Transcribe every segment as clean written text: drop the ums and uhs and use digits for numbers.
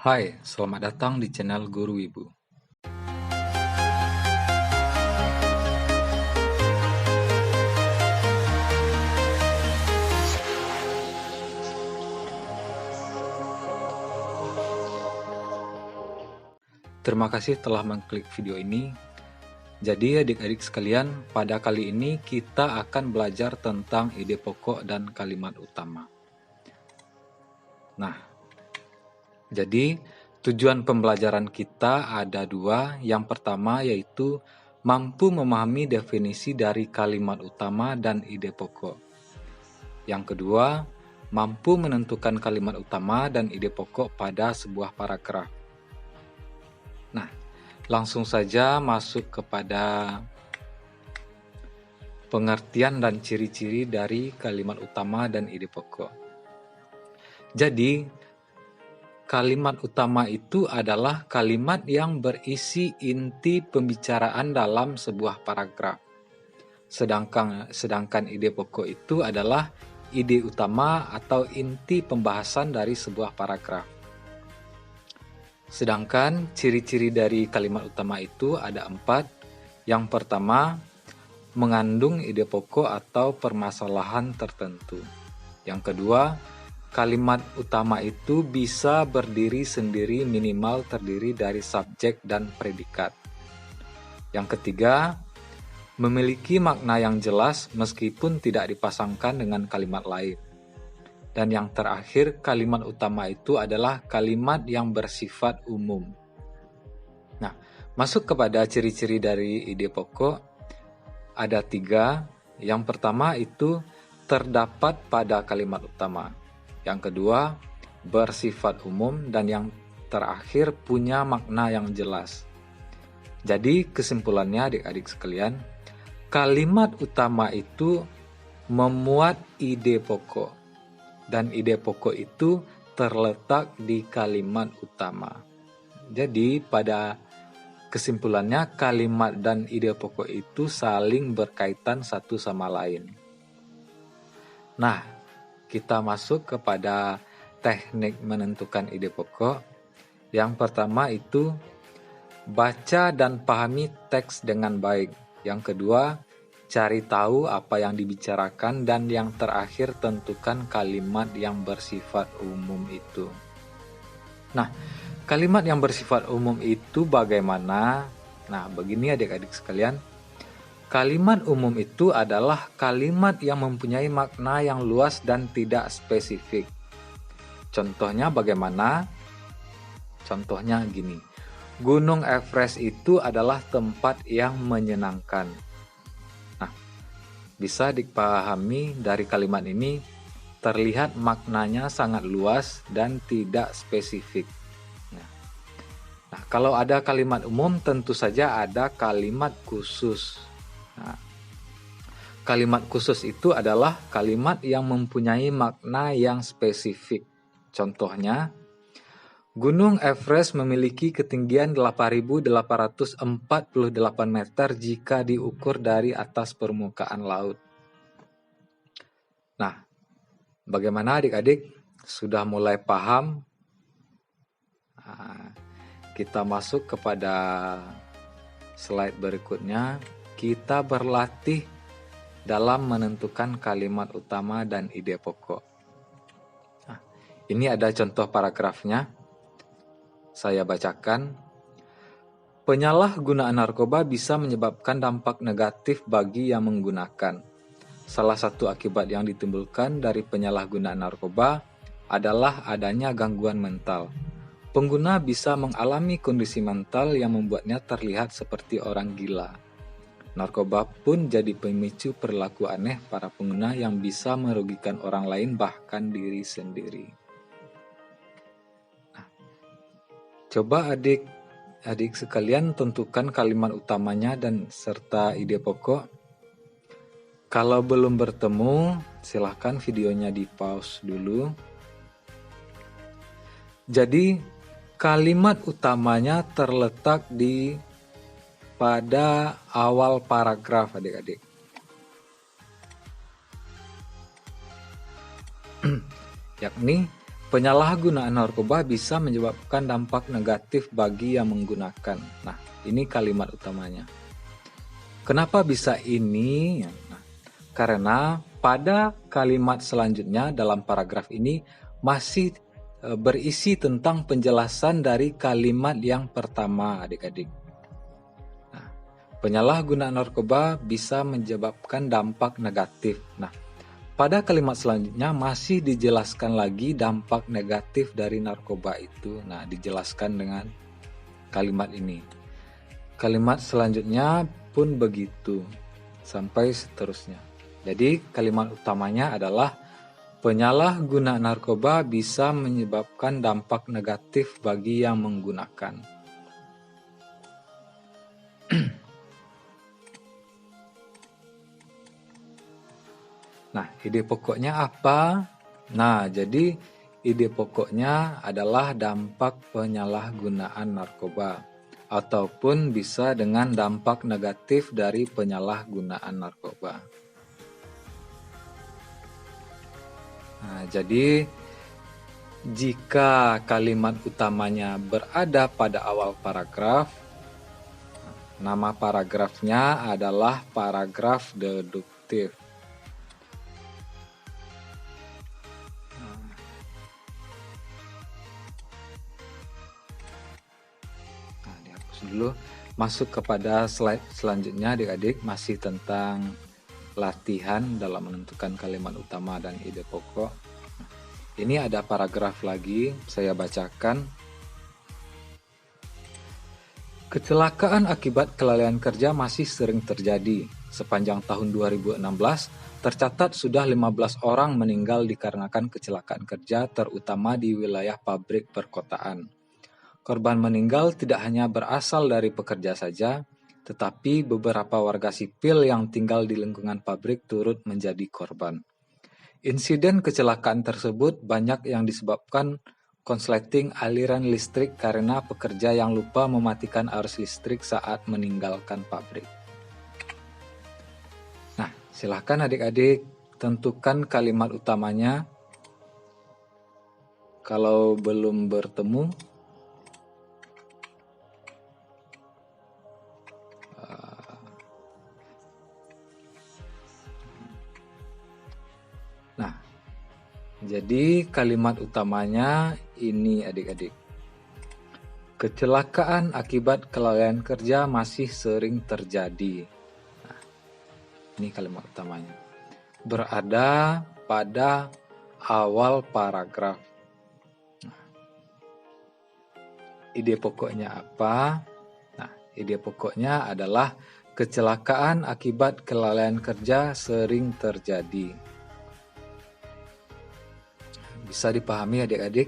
Hai, selamat datang di channel Guru Ibu. Terima kasih telah mengklik video ini. Jadi adik-adik sekalian, pada kali ini kita akan belajar tentang ide pokok dan kalimat utama. Nah, jadi tujuan pembelajaran kita ada dua. Yang pertama yaitu mampu memahami definisi dari kalimat utama dan ide pokok. Yang kedua, mampu menentukan kalimat utama dan ide pokok pada sebuah paragraf. Nah, langsung saja masuk kepada pengertian dan ciri-ciri dari kalimat utama dan ide pokok. Jadi, kalimat utama itu adalah kalimat yang berisi inti pembicaraan dalam sebuah paragraf. Sedangkan ide pokok itu adalah ide utama atau inti pembahasan dari sebuah paragraf. Sedangkan ciri-ciri dari kalimat utama itu ada 4. Yang pertama, mengandung ide pokok atau permasalahan tertentu. Yang kedua, kalimat utama itu bisa berdiri sendiri, minimal terdiri dari subjek dan predikat. Yang ketiga, memiliki makna yang jelas meskipun tidak dipasangkan dengan kalimat lain. Dan yang terakhir, kalimat utama itu adalah kalimat yang bersifat umum. Nah, masuk kepada ciri-ciri dari ide pokok, ada 3. Yang pertama itu terdapat pada kalimat utama. Yang kedua, bersifat umum. Dan yang terakhir, punya makna yang jelas. Jadi kesimpulannya adik-adik sekalian, kalimat utama itu memuat ide pokok, dan ide pokok itu terletak di kalimat utama. Jadi pada kesimpulannya, kalimat dan ide pokok itu saling berkaitan satu sama lain. Nah, kita masuk kepada teknik menentukan ide pokok. Yang pertama itu baca dan pahami teks dengan baik. Yang kedua, cari tahu apa yang dibicarakan. Dan yang terakhir, tentukan kalimat yang bersifat umum itu. Nah, kalimat yang bersifat umum itu bagaimana? Nah, begini adik-adik sekalian. Kalimat umum itu adalah kalimat yang mempunyai makna yang luas dan tidak spesifik. Contohnya bagaimana? Contohnya gini. Gunung Everest itu adalah tempat yang menyenangkan. Nah, bisa dipahami dari kalimat ini, terlihat maknanya sangat luas dan tidak spesifik. Nah, kalau ada kalimat umum, tentu saja ada kalimat khusus. Nah, kalimat khusus itu adalah kalimat yang mempunyai makna yang spesifik. Contohnya, Gunung Everest memiliki ketinggian 8.848 meter jika diukur dari atas permukaan laut. Nah, bagaimana adik-adik? Sudah mulai paham? Nah, kita masuk kepada slide berikutnya. Kita berlatih dalam menentukan kalimat utama dan ide pokok. Nah, ini ada contoh paragrafnya. Saya bacakan. Penyalahgunaan narkoba bisa menyebabkan dampak negatif bagi yang menggunakan. Salah satu akibat yang ditimbulkan dari penyalahgunaan narkoba adalah adanya gangguan mental. Pengguna bisa mengalami kondisi mental yang membuatnya terlihat seperti orang gila. Narkoba pun jadi pemicu perilaku aneh para pengguna yang bisa merugikan orang lain bahkan diri sendiri. Coba adik-adik sekalian tentukan kalimat utamanya dan serta ide pokok. Kalau belum bertemu, silahkan videonya di pause dulu. Jadi, kalimat utamanya terletak pada awal paragraf adik-adik. Yakni Penyalahgunaan narkoba bisa menyebabkan dampak negatif bagi yang menggunakan. Nah, ini kalimat utamanya. Kenapa bisa ini? Nah, karena pada kalimat selanjutnya dalam paragraf ini masih berisi tentang penjelasan dari kalimat yang pertama, adik-adik. Nah, penyalahgunaan narkoba bisa menyebabkan dampak negatif. Nah, pada kalimat selanjutnya masih dijelaskan lagi dampak negatif dari narkoba itu. Nah, dijelaskan dengan kalimat ini. Kalimat selanjutnya pun begitu, sampai seterusnya. Jadi, kalimat utamanya adalah penyalahgunaan narkoba bisa menyebabkan dampak negatif bagi yang menggunakan. Nah, ide pokoknya apa? Nah, jadi ide pokoknya adalah dampak penyalahgunaan narkoba, ataupun bisa dengan dampak negatif dari penyalahgunaan narkoba. Nah, jadi jika kalimat utamanya berada pada awal paragraf, nama paragrafnya adalah paragraf deduktif. Dulu masuk kepada slide selanjutnya, adik-adik, masih tentang latihan dalam menentukan kalimat utama dan ide pokok. Ini ada paragraf lagi, saya bacakan. Kecelakaan akibat kelalaian kerja masih sering terjadi. Sepanjang tahun 2016, tercatat sudah 15 orang meninggal dikarenakan kecelakaan kerja, terutama di wilayah pabrik perkotaan. Korban meninggal tidak hanya berasal dari pekerja saja, tetapi beberapa warga sipil yang tinggal di lingkungan pabrik turut menjadi korban. Insiden kecelakaan tersebut banyak yang disebabkan konsleting aliran listrik karena pekerja yang lupa mematikan arus listrik saat meninggalkan pabrik. Nah, silahkan adik-adik tentukan kalimat utamanya. Kalau belum bertemu, jadi kalimat utamanya ini, adik-adik. Kecelakaan akibat kelalaian kerja masih sering terjadi. Nah, ini kalimat utamanya. Berada pada awal paragraf. Nah, ide pokoknya apa? Nah, ide pokoknya adalah kecelakaan akibat kelalaian kerja sering terjadi. Bisa dipahami adik-adik?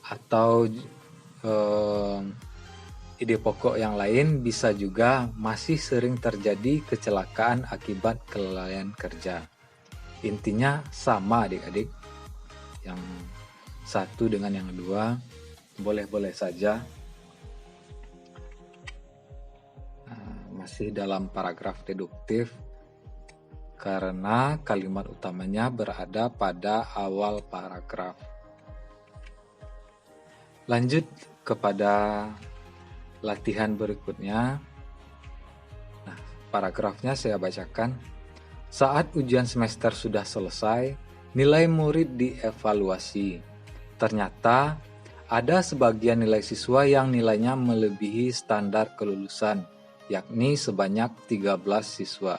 Atau ide pokok yang lain bisa juga masih sering terjadi kecelakaan akibat kelalaian kerja. Intinya sama adik-adik. Yang satu dengan yang dua boleh-boleh saja. Masih dalam paragraf deduktif karena kalimat utamanya berada pada awal paragraf. Lanjut kepada latihan berikutnya. Nah, paragrafnya saya bacakan. Saat ujian semester sudah selesai, nilai murid dievaluasi. Ternyata ada sebagian nilai siswa yang nilainya melebihi standar kelulusan, yakni sebanyak 13 siswa.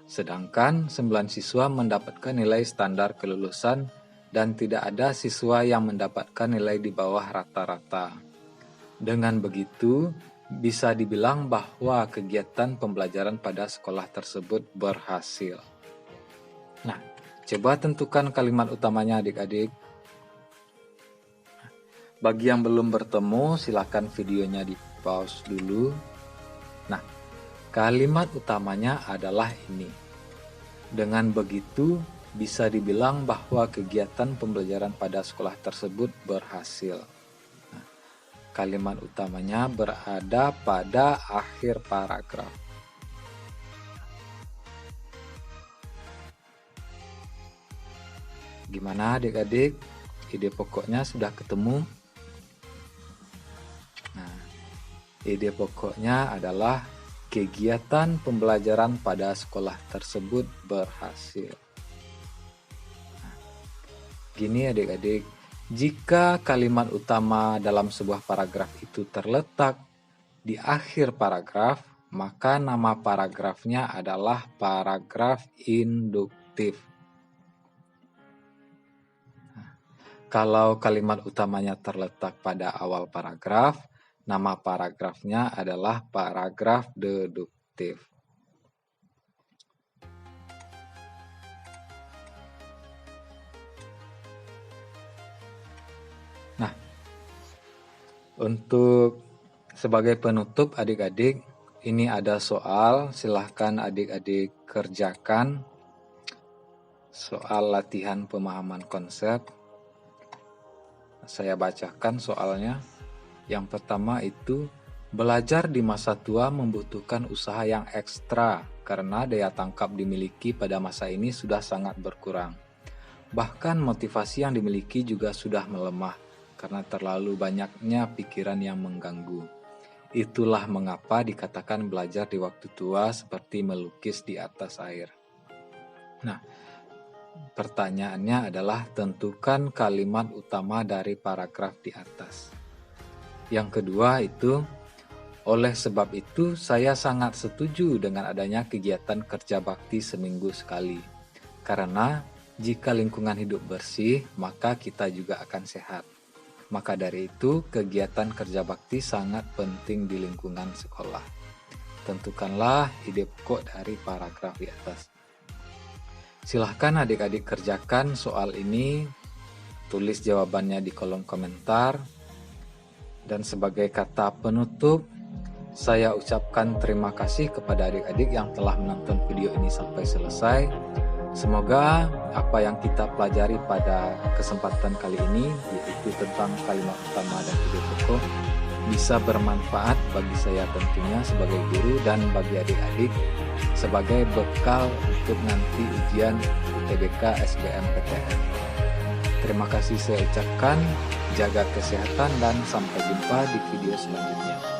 Sedangkan 9 siswa mendapatkan nilai standar kelulusan dan tidak ada siswa yang mendapatkan nilai di bawah rata-rata. Dengan begitu, bisa dibilang bahwa kegiatan pembelajaran pada sekolah tersebut berhasil. Nah, coba tentukan kalimat utamanya adik-adik. Bagi yang belum bertemu, silakan videonya di pause dulu. Nah, kalimat utamanya adalah ini. Dengan begitu, bisa dibilang bahwa kegiatan pembelajaran pada sekolah tersebut berhasil. Nah, kalimat utamanya berada pada akhir paragraf. Gimana adik-adik? Ide pokoknya sudah ketemu? Nah, ide pokoknya adalah kegiatan pembelajaran pada sekolah tersebut berhasil. Nah, gini adik-adik, jika kalimat utama dalam sebuah paragraf itu terletak di akhir paragraf, maka nama paragrafnya adalah paragraf induktif. Kalau kalimat utamanya terletak pada awal paragraf, nama paragrafnya adalah paragraf deduktif. Nah, untuk sebagai penutup adik-adik, ini ada soal, silahkan adik-adik kerjakan. Soal latihan pemahaman konsep. Saya bacakan soalnya. Yang pertama itu, belajar di masa tua membutuhkan usaha yang ekstra karena daya tangkap dimiliki pada masa ini sudah sangat berkurang. Bahkan motivasi yang dimiliki juga sudah melemah karena terlalu banyaknya pikiran yang mengganggu. Itulah mengapa dikatakan belajar di waktu tua seperti melukis di atas air. Nah, pertanyaannya adalah tentukan kalimat utama dari paragraf di atas. Yang kedua itu, oleh sebab itu saya sangat setuju dengan adanya kegiatan kerja bakti seminggu sekali. Karena jika lingkungan hidup bersih, maka kita juga akan sehat. Maka dari itu, kegiatan kerja bakti sangat penting di lingkungan sekolah. Tentukanlah ide pokok dari paragraf di atas. Silahkan adik-adik kerjakan soal ini, tulis jawabannya di kolom komentar. Dan sebagai kata penutup, saya ucapkan terima kasih kepada adik-adik yang telah menonton video ini sampai selesai. Semoga apa yang kita pelajari pada kesempatan kali ini, yaitu tentang kalimat utama dan ide pokok, bisa bermanfaat bagi saya tentunya sebagai guru dan bagi adik-adik sebagai bekal untuk nanti ujian UTBK SBMPTN. Terima kasih saya ucapkan, jaga kesehatan dan sampai jumpa di video selanjutnya.